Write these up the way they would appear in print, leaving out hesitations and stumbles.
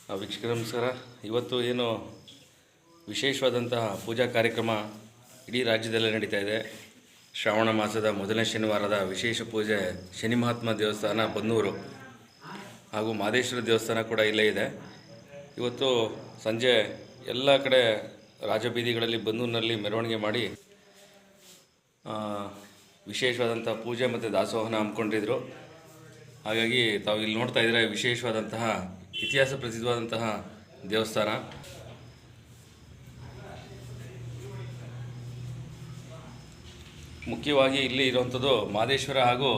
ವೀಕ್ಷಕರ ನಮಸ್ಕಾರ. ಇವತ್ತು ಏನು ವಿಶೇಷವಾದಂತಹ ಪೂಜಾ ಕಾರ್ಯಕ್ರಮ ಇಡೀ ರಾಜ್ಯದಲ್ಲೇ ನಡೀತಾ ಇದೆ. ಶ್ರಾವಣ ಮಾಸದ ಮೊದಲನೇ ಶನಿವಾರದ ವಿಶೇಷ ಪೂಜೆ ಶನಿ ಮಹಾತ್ಮ ದೇವಸ್ಥಾನ ಬನ್ನೂರು ಹಾಗೂ ಮಾದೇಶ್ವರ ದೇವಸ್ಥಾನ ಕೂಡ ಇಲ್ಲೇ ಇದೆ. ಇವತ್ತು ಸಂಜೆ ಎಲ್ಲ ಕಡೆ ರಾಜಬೀದಿಗಳಲ್ಲಿ ಬನ್ನೂರಿನಲ್ಲಿ ಮೆರವಣಿಗೆ ಮಾಡಿ ವಿಶೇಷವಾದಂಥ ಪೂಜೆ ಮತ್ತು ದಾಸೋಹನ ಹಮ್ಮಿಕೊಂಡಿದ್ರು. ಹಾಗಾಗಿ ತಾವು ಇಲ್ಲಿ ನೋಡ್ತಾ ಇದ್ದರೆ ವಿಶೇಷವಾದಂತಹ ಇತಿಹಾಸ ಪ್ರಸಿದ್ಧವಾದಂತಹ ದೇವಸ್ಥಾನ. ಮುಖ್ಯವಾಗಿ ಇಲ್ಲಿ ಇರುವಂಥದ್ದು ಮಾದೇಶ್ವರ ಹಾಗೂ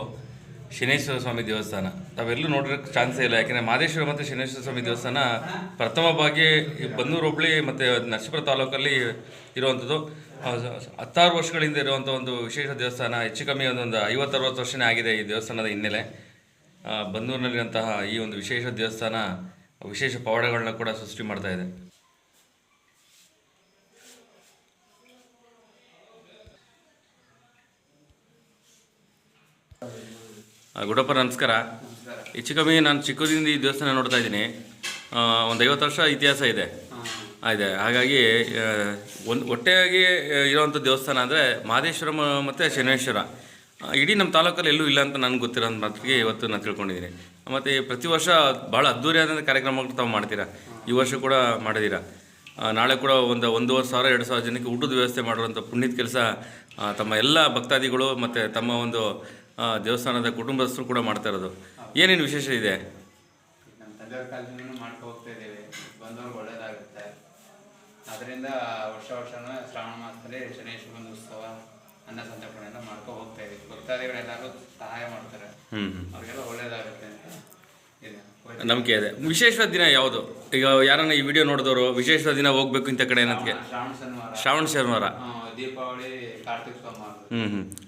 ಶನೇಶ್ವರ ಸ್ವಾಮಿ ದೇವಸ್ಥಾನ. ತಾವೆಲ್ಲೂ ನೋಡಿರೋಕ್ಕೆ ಚಾನ್ಸೇ ಇಲ್ಲ, ಯಾಕೆಂದರೆ ಮಾದೇಶ್ವರ ಮತ್ತು ಶನೇಶ್ವರ ಸ್ವಾಮಿ ದೇವಸ್ಥಾನ ಪ್ರಥಮ ಭಾಗಿ ಬನ್ನೂರು ಹೋಬಳಿ ಮತ್ತು ನರಸೀಪುರ ತಾಲೂಕಲ್ಲಿ ಇರುವಂಥದ್ದು. 16 ವರ್ಷಗಳಿಂದ ಇರುವಂಥ ಒಂದು ವಿಶೇಷ ದೇವಸ್ಥಾನ. ಹೆಚ್ಚು ಕಮ್ಮಿ ಒಂದೊಂದು 50-60 ವರ್ಷನೇ ಆಗಿದೆ ಈ ದೇವಸ್ಥಾನದ ಹಿನ್ನೆಲೆ. ಬನ್ನೂರಿನಲ್ಲಿರುವಂತಹ ಈ ಒಂದು ವಿಶೇಷ ದೇವಸ್ಥಾನ ವಿಶೇಷ ಪವಾಡಗಳನ್ನ ಕೂಡ ಸೃಷ್ಟಿ ಮಾಡ್ತಾ ಇದೆ. ಗುಡಪ್ಪ ನಮಸ್ಕಾರ. ಹೆಚ್ಚು ಕಮ್ಮಿ ನಾನು ಚಿಕ್ಕದಿಂದ ಈ ದೇವಸ್ಥಾನ ನೋಡ್ತಾ ಇದ್ದೀನಿ. ಒಂದು 50 ವರ್ಷ ಇತಿಹಾಸ ಇದೆ. ಹಾಗಾಗಿ ಒಟ್ಟಾಗಿ ಇರೋವಂಥ ದೇವಸ್ಥಾನ ಅಂದರೆ ಮಾದೇಶ್ವರ ಮತ್ತು ಶನೇಶ್ವರ ಇಡೀ ನಮ್ಮ ತಾಲೂಕಲ್ಲಿ ಎಲ್ಲೂ ಇಲ್ಲ ಅಂತ ನನಗೆ ಗೊತ್ತಿರೋ ಮಾತಿಗೆ ಇವತ್ತು ನಾನು ತಿಳ್ಕೊಂಡಿದ್ದೀನಿ. ಮತ್ತು ಪ್ರತಿ ವರ್ಷ ಭಾಳ ಅದ್ದೂರಿಯಾದ ಕಾರ್ಯಕ್ರಮಗಳು ತಾವು ಮಾಡ್ತೀರಾ. ಈ ವರ್ಷ ಕೂಡ ಮಾಡಿದ್ದೀರಾ. ನಾಳೆ ಕೂಡ 1,500-2,000 ಜನಕ್ಕೆ ಊಟದ ವ್ಯವಸ್ಥೆ ಮಾಡುವಂಥ ಪುಣ್ಯದ ಕೆಲಸ ತಮ್ಮ ಎಲ್ಲ ಭಕ್ತಾದಿಗಳು ಮತ್ತು ತಮ್ಮ ಒಂದು ದೇವಸ್ಥಾನದ ಕುಟುಂಬಸ್ಥರು ಕೂಡ ಮಾಡ್ತಾ ಇರೋದು. ಏನೇನು ವಿಶೇಷ ಇದೆ? ನಮ್ಮ ತಂದೆಯವ್ರ ಕಾಲದಿಂದ ಮಾಡ್ಕೊ ಹೋಗ್ತಾ ಇದ್ದೀವಿ. ಬಂದವ್ರಿಗೆ ಒಳ್ಳೇದಾಗುತ್ತೆ. ಅದರಿಂದ ವರ್ಷನೂ ಶ್ರಾವಣ ಮಾಸದಲ್ಲಿ ಶನೇಶ್ವರ ಉತ್ಸವ ಅನ್ನ ಸಂತರ್ಪಣೆ ಎಲ್ಲ ಮಾಡ್ಕೊ ಹೋಗ್ತಾ ಇದ್ದೀವಿ. ಭಕ್ತಾದಿಗಳೆಲ್ಲರೂ ಸಹಾಯ ಮಾಡ್ತಾರೆ, ಅವ್ರಿಗೆಲ್ಲ ಒಳ್ಳೇದಾಗುತ್ತೆ ಅಂತ ಇದೆ ನಂಬಿಕೆ ಇದೆ. ವಿಶೇಷವಾದ ದಿನ ಯಾವುದು? ಈಗ ಯಾರನ್ನ ಈ ವಿಡಿಯೋ ನೋಡಿದವರು ವಿಶೇಷವಾದ ದಿನ ಹೋಗ್ಬೇಕು ಇಂಥ ಕಡೆ ಏನಂತಕ್ಕೆ? ಶ್ರಾವಣ ಶನಿವಾರ, ದೀಪಾವಳಿ, ಕಾರ್ತಿಕ ಸೋಮವಾರ.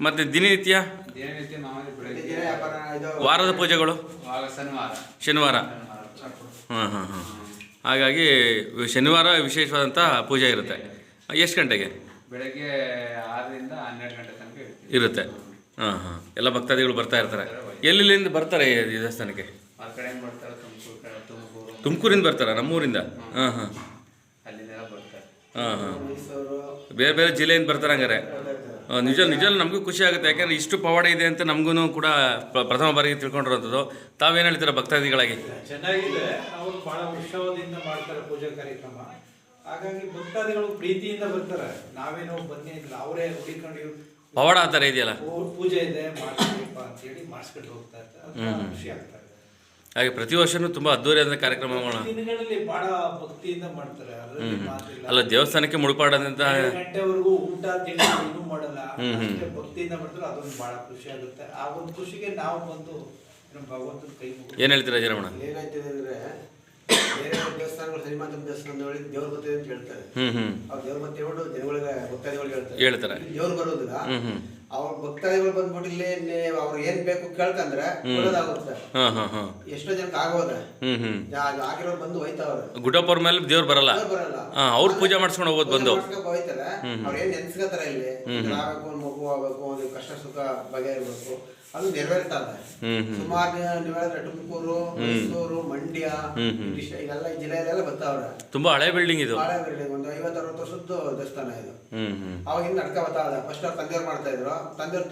ಮತ್ತೆ ದಿನನಿತ್ಯ ಮಾಮೂಲಿ ಬೆಳಗ್ಗೆ ವಾರದ ಪೂಜೆಗಳು ಶನಿವಾರ. ಹಾಗಾಗಿ ಶನಿವಾರ ವಿಶೇಷವಾದಂಥ ಪೂಜೆ ಇರುತ್ತೆ. ಎಷ್ಟು ಗಂಟೆಗೆ? ಬೆಳಗ್ಗೆ 6ರಿಂದ 12 ಗಂಟೆ ತನಕ ಇರುತ್ತೆ. ಎಲ್ಲ ಭಕ್ತಾದಿಗಳು ಬರ್ತಾ ಇರ್ತಾರೆ. ಎಲ್ಲಿಂದ ಬರ್ತಾರೆ ಈ ದೇವಸ್ಥಾನಕ್ಕೆ? ತುಮಕೂರಿಂದ ಬರ್ತಾರ? ನಮ್ಮೂರಿಂದ? ಬೇರೆ ಬೇರೆ ಜಿಲ್ಲೆಯಿಂದ ಬರ್ತಾರೆ ಹಂಗಾರೆ. ನಿಜ ನಮಗೂ ಖುಷಿ ಆಗುತ್ತೆ, ಯಾಕೆಂದರೆ ಇಷ್ಟು ಪವಾಡ ಇದೆ ಅಂತ ನಮಗೂ ಕೂಡ ಪ್ರಥಮ ಬಾರಿಗೆ ತಿಳ್ಕೊಂಡಿರೋಂಥದ್ದು. ತಾವೇನು ಹೇಳ್ತೀರಾ ಭಕ್ತಾದಿಗಳಾಗಿ? ಚೆನ್ನಾಗಿದೆ. ಅವರು ಭಾಳ ಉತ್ಸವದಿಂದ ಮಾಡ್ತಾರೆ ಪೂಜಾ ಕಾರ್ಯಕ್ರಮ. ಹಾಗಾಗಿ ಭಕ್ತಾದಿಗಳು ಪ್ರೀತಿಯಿಂದ ಬರ್ತಾರೆ. ನಾವೇನೋ ಬನ್ನಿ ಇಲ್ಲ, ಅವರೇ ಹುಡುಕೊಂಡು ಪವಾಡ ಆ ಥರ ಇದೆಯಲ್ಲ, ಪೂಜೆ ಇದೆ ಮಾಡಿಸ್ಬೇಕಪ್ಪ ಅಂತೇಳಿ ಮಾಡಿಸ್ಕೊಂಡು ಹೋಗ್ತಾ ಇರ್ತಾರೆ. ಖುಷಿ ಆಗ್ತಾರೆ. ಹಾಗೆ ಪ್ರತಿ ವರ್ಷನೂ ತುಂಬ ಅದ್ದೂರಿಯಾದ ಕಾರ್ಯಕ್ರಮಗಳು ದಿನಗಳಲ್ಲಿ ಬಹಳ ಭಕ್ತಿಯಿಂದ ಮಾಡ್ತಾರೆ. ಅಲ್ಲ, ದೇವಸ್ಥಾನಕ್ಕೆ ಮುಡುಪಾಡದಂತ ಗಂಟೆವರೆಗೂ ಊಟ ತಿಂಡಿ ಏನೂ ಮಾಡಲ್ಲ, ಭಕ್ತಿಯಿಂದ ಮಾಡ್ತಾರೆ. ಅದೊಂದು ಬಹಳ ಖುಷಿ ಆಗುತ್ತೆ. ಆ ಒಂದು ಖುಷಿಗೆ ನಾವು ಬಂದು ಭಗವಂತನ ಕೈ ಏನು ಹೇಳ್ತೀರಾ ಜರಮಣ? ಏನಾಯ್ತಿದೆ ಅಂದ್ರೆ, ಬೇರೆ ದೇವಸ್ಥಾನಗಳು ಶ್ರೀಮಂತ ದೇವಸ್ಥಾನ ದೇವ್ರ ಬರ್ತದೆ ಅಂತ ಹೇಳ್ತಾರೆ. ಅವ್ರು ದೇವ್ರ ಬತ್ತೆ ಹೇಳ್ಬಿಟ್ಟು ಜನಗಳಿಗೆ ಭಕ್ತಾದಿಗಳಿಗೆ ಹೇಳ್ತಾರೆ. ದೇವ್ರು ಬರೋದಿಲ್ಲ. ಅವ್ರ ಭಕ್ತಾದಿಗಳು ಬಂದ್ಬಿಟ್ಟು ಇಲ್ಲಿ ಅವ್ರು ಏನ್ ಬೇಕು ಕೇಳ್ಕಂದ್ರೆ ಕೊಡೋದಾಗುತ್ತೆ. ಎಷ್ಟೋ ಜನಕ್ಕೆ ಆಗೋದ ಆಗಿರೋರು ಬಂದು ಹೋಯ್ತಾವ್ರೆ. ಗುಡ್ಡಪ್ಪವ್ರ ಮೇಲೆ ದೇವ್ರು ಬರಲ್ಲ, ಅವ್ರು ಪೂಜೆ ಮಾಡಿಸ್ಕೊಂಡು ಹೋಗೋದು ಬಂದು ಹೋಯ್ತಾರೆ. ಅವ್ರು ಏನ್ ನೆನ್ಸ್ಕೊತಾರ ಇಲ್ಲಿ ಆಗ್ಬೇಕು, ಒಂದು ಮಗು ಆಗ್ಬೇಕು, ಒಂದು ಕಷ್ಟ ಸುಖ ಬಗೆಹರ್ಬೇಕು, ಅದು ನೆರವೇರ್ತಾರೆ. ಸುಮಾರು ನೀವು ಹೇಳಿದ್ರೆ ತುಮಕೂರು, ಮೈಸೂರು, ಮಂಡ್ಯ ಇದೆಲ್ಲ ಈ ಜಿಲ್ಲೆಯಲ್ಲೆಲ್ಲ ಬರ್ತಾವ್ರೆ. ತುಂಬಾ ಹಳೆ ಬಿಲ್ಡಿಂಗ್ ಇದು. ಹಳೆ ಬಿಲ್ಡಿಂಗ್, ಒಂದು 50-60 ವರ್ಷದ್ದು ದೇವಸ್ಥಾನ ಇದು. ಅವಾಗಿಂದ ನಡ್ಕ ಬರ್ತಾವ್ರೆ. ಫಸ್ಟ್ ಅವ್ರು ತಂದೆಯವ್ರು ಮಾಡ್ತಾ ಇದ್ರು, ತಂದೆಯವ್ರು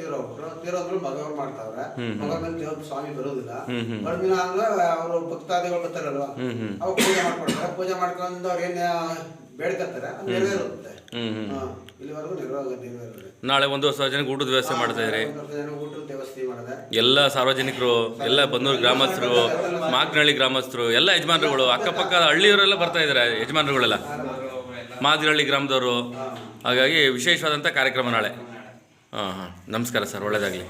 ತೀರೋದ್ರು ಮಗವ್ರು ಮಾಡ್ತಾವ್ರೆ. ಮಗ ಮೇಲೆ ದೇವ್ರ ಸ್ವಾಮಿ ಬರೋದಿಲ್ಲ. ಬರೋದಿಲ್ಲ ಅಂದ್ರೆ ಅವರು ಭಕ್ತಾದಿಗಳು ಬರ್ತಾರಲ್ವಾ, ಅವಾಗ ಪೂಜೆ ಮಾಡ್ಕೊಡ್ತಾರೆ. ಪೂಜೆ ಮಾಡ್ಕೊಂಡು ಅವ್ರು ಏನ್ ಬೇಡ್ಕತ್ತಾರೆ ಅದು ನೆರವೇರುತ್ತೆ. ಇಲ್ಲಿವರೆಗೂ ನೆರವೇರುತ್ತೆ. ನಾಳೆ 1,000 ಜನಕ್ಕೆ ಊಟದ ವ್ಯವಸ್ಥೆ ಮಾಡ್ತಾ ಇದ್ರಿ. ಊಟದ ವ್ಯವಸ್ಥೆ ಮಾಡಿದೆ. ಎಲ್ಲ ಸಾರ್ವಜನಿಕರು, ಎಲ್ಲ ಬನ್ನೂರು ಗ್ರಾಮಸ್ಥರು, ಮಾಕನಹಳ್ಳಿ ಗ್ರಾಮಸ್ಥರು, ಎಲ್ಲ ಯಜಮಾನರುಗಳು, ಅಕ್ಕಪಕ್ಕ ಹಳ್ಳಿಯವರೆಲ್ಲ ಬರ್ತಾ ಇದ್ದಾರೆ. ಯಜಮಾನರುಗಳೆಲ್ಲ ಮಾದಿರಹಳ್ಳಿ ಗ್ರಾಮದವರು. ಹಾಗಾಗಿ ವಿಶೇಷವಾದಂಥ ಕಾರ್ಯಕ್ರಮ ನಾಳೆ. ನಮಸ್ಕಾರ ಸರ್, ಒಳ್ಳೆಯದಾಗಲಿ.